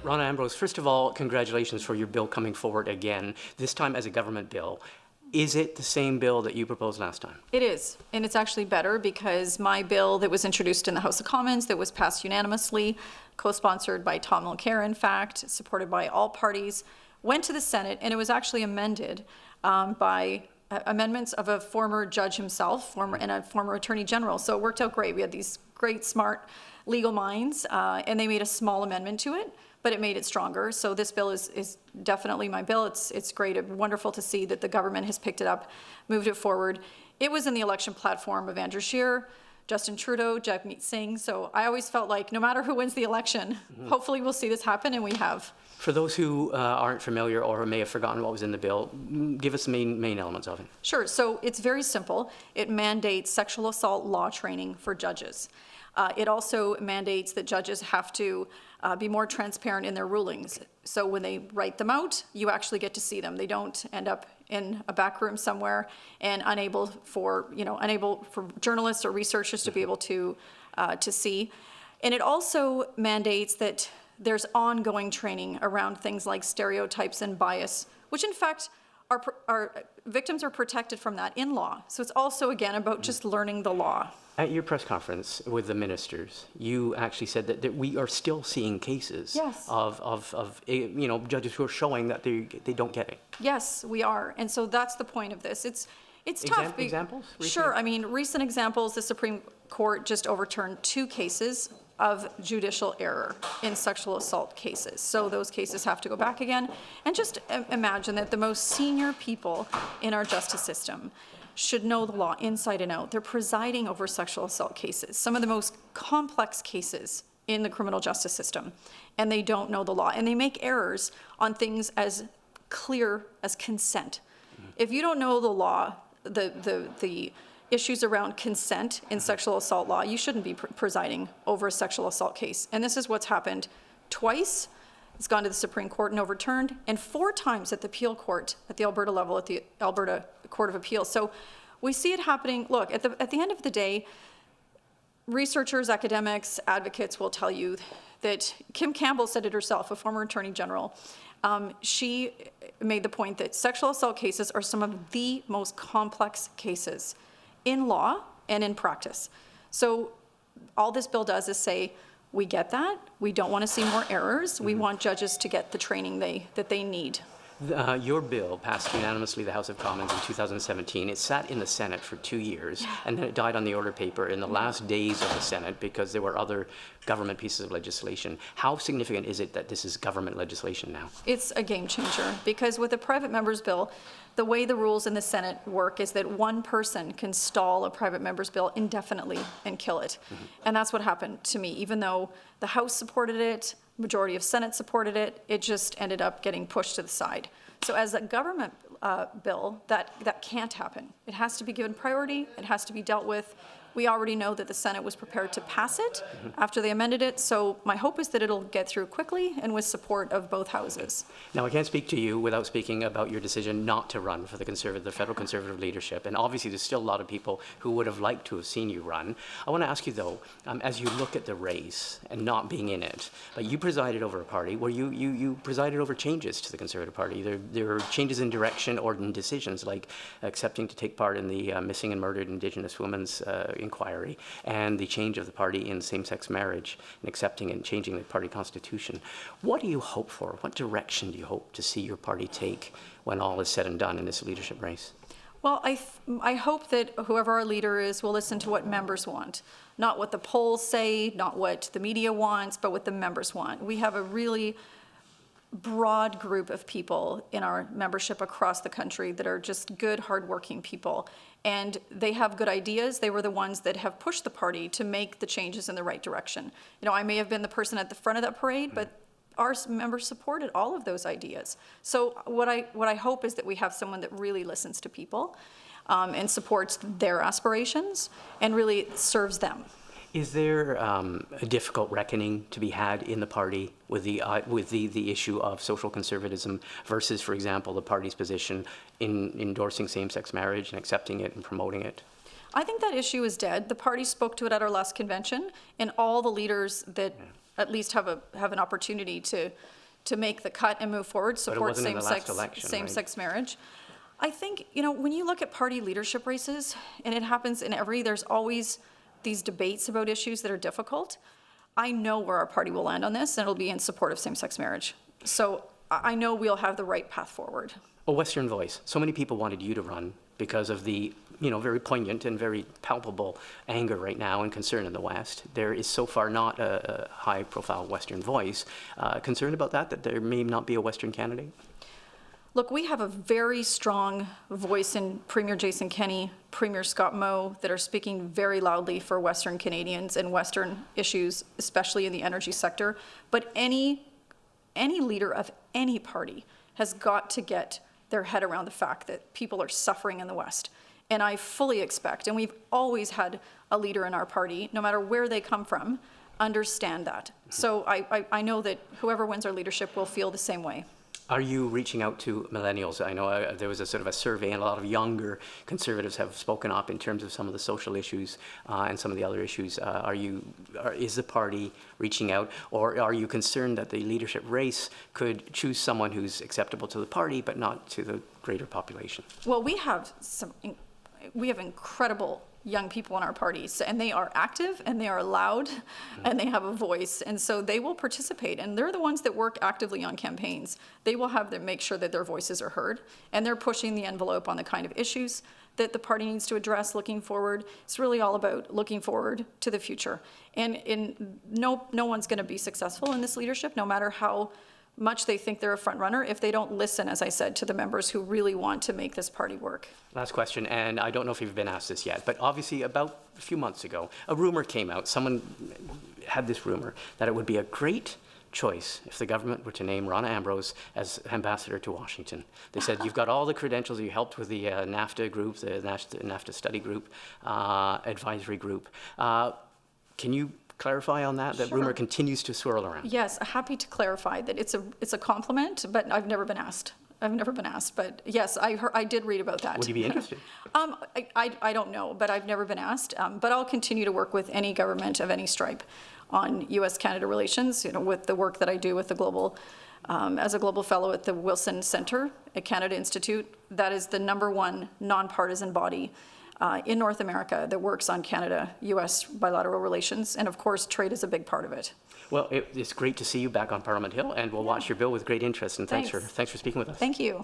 Rona Ambrose, first of all, congratulations for your bill coming forward again, this time as a government bill. Is it the same bill that you proposed last time? It is, and it's actually better because my bill that was introduced in the House of Commons, that was passed unanimously, co-sponsored by Tom Mulcair, in fact, supported by all parties, went to the Senate, and it was actually amended by amendments of a former judge himself, and a former attorney general. So it worked out great. We had these great, smart legal minds, and they made a small amendment to it, but it made it stronger. So this bill is definitely my bill. It's great. It's wonderful to see that the government has picked it up, moved it forward. It was in the election platform of Andrew Scheer, Justin Trudeau, Jagmeet Singh. So I always felt like no matter who wins the election, hopefully we'll see this happen, and we have. For those who aren't familiar or may have forgotten what was in the bill, give us the main elements of it. Sure. So it's very simple. It mandates sexual assault law training for judges. It also mandates that judges have to be more transparent in their rulings. So when they write them out, you actually get to see them. They don't end up in a back room somewhere and unable for journalists or researchers to be able to see. And it also mandates that there's ongoing training around things like stereotypes and bias, which in fact our victims are protected from that in law. So it's also, again, about just learning the law. At your press conference with the ministers, you actually said that we are still seeing cases Yes. of judges who are showing that they don't get it. Yes, we are. And so that's the point of this. It's tough. Examples? Sure. I mean, recent examples, the Supreme Court just overturned 2 cases of judicial error in sexual assault cases. So those cases have to go back again. And just imagine that the most senior people in our justice system should know the law inside and out. They're presiding over sexual assault cases, some of the most complex cases in the criminal justice system, and they don't know the law. And they make errors on things as clear as consent. If you don't know the law, the issues around consent in sexual assault law, you shouldn't be presiding over a sexual assault case. And this is what's happened twice. It's gone to the Supreme Court and overturned, and 4 times at the appeal court, at the Alberta level, at the Alberta Court of Appeal. So we see it happening. Look, at the end of the day, researchers, academics, advocates will tell you that Kim Campbell said it herself, a former attorney general. She made the point that sexual assault cases are some of the most complex cases in law and in practice. So all this bill does is say, we get that. We don't want to see more errors. We want judges to get the training that they need. Your bill passed unanimously the House of Commons in 2017. It sat in the Senate for 2 years, and then it died on the order paper in the last days of the Senate because there were other government pieces of legislation. How significant is it that this is government legislation now? It's a game changer, because with a private member's bill, the way the rules in the Senate work is that one person can stall a private member's bill indefinitely and kill it. And that's what happened to me. Even though the House supported it, majority of Senate supported it, it just ended up getting pushed to the side. So as a government bill, that can't happen. It has to be given priority. It has to be dealt with. We already know that the Senate was prepared to pass it after they amended it, so my hope is that it'll get through quickly and with support of both houses. Now, I can't speak to you without speaking about your decision not to run for the federal Conservative leadership, and obviously there's still a lot of people who would have liked to have seen you run. I want to ask you, though, as you look at the race and not being in it, but you presided over a party where you presided over changes to the Conservative Party. There are changes in direction or in decisions, like accepting to take part in the missing and murdered Indigenous women's inquiry, and the change of the party in same-sex marriage, and accepting and changing the party constitution. What do you hope for? What direction do you hope to see your party take when all is said and done in this leadership race? Well, I hope that whoever our leader is will listen to what members want, not what the polls say, not what the media wants, but what the members want. We have a really broad group of people in our membership across the country that are just good, hardworking people. And they have good ideas. They were the ones that have pushed the party to make the changes in the right direction. You know, I may have been the person at the front of that parade, but our members supported all of those ideas. So what I hope is that we have someone that really listens to people and supports their aspirations and really serves them. Is there a difficult reckoning to be had in the party with the issue of social conservatism versus, for example, the party's position in endorsing same-sex marriage and accepting it and promoting it? I think that issue is dead. The party spoke to it at our last convention, and all the leaders that at least have an opportunity to make the cut and move forward, support wasn't in the last election, right? same-sex marriage. I think, when you look at party leadership races, and it happens in there's always these debates about issues that are difficult. I know where our party will land on this, and it'll be in support of same-sex marriage. So I know we'll have the right path forward. A Western voice. So many people wanted you to run because of the, very poignant and very palpable anger right now and concern in the West. There is so far not a high-profile Western voice. Concerned about that there may not be a Western candidate? Look, we have a very strong voice in Premier Jason Kenney, Premier Scott Moe, that are speaking very loudly for Western Canadians and Western issues, especially in the energy sector. But any leader of any party has got to get their head around the fact that people are suffering in the West. And I fully expect, and we've always had a leader in our party, no matter where they come from, understand that. So I know that whoever wins our leadership will feel the same way. Are you reaching out to millennials? I know there was a sort of a survey, and a lot of younger Conservatives have spoken up in terms of some of the social issues and some of the other issues. Is the party reaching out, or are you concerned that the leadership race could choose someone who's acceptable to the party but not to the greater population? Well, we have incredible young people in our parties, and they are active and they are loud and they have a voice, and so they will participate, and they're the ones that work actively on campaigns. They will have to make sure that their voices are heard, and they're pushing the envelope on the kind of issues that the party needs to address looking forward. It's really all about looking forward to the future, and no one's going to be successful in this leadership, no matter how much they think they're a front runner, if they don't listen, as I said, to the members who really want to make this party work. Last question, and I don't know if you've been asked this yet, but obviously about a few months ago, a rumor came out. Someone had this rumor that it would be a great choice if the government were to name Rona Ambrose as ambassador to Washington. They said, you've got all the credentials, you helped with the NAFTA group, the NAFTA study group, advisory group. Can you clarify on that? That Sure. rumor continues to swirl around. Yes, happy to clarify that it's a compliment, but I've never been asked. But yes, I did read about that. Would you be interested? I don't know, but I've never been asked. But I'll continue to work with any government of any stripe on U.S.-Canada relations, with the work that I do with the global, as a global fellow at the Wilson Center at Canada Institute. That is the #1 nonpartisan body in North America that works on Canada-U.S. bilateral relations, and of course, trade is a big part of it. Well, it's great to see you back on Parliament Hill, and we'll watch your bill with great interest, and thanks for speaking with us. Thank you.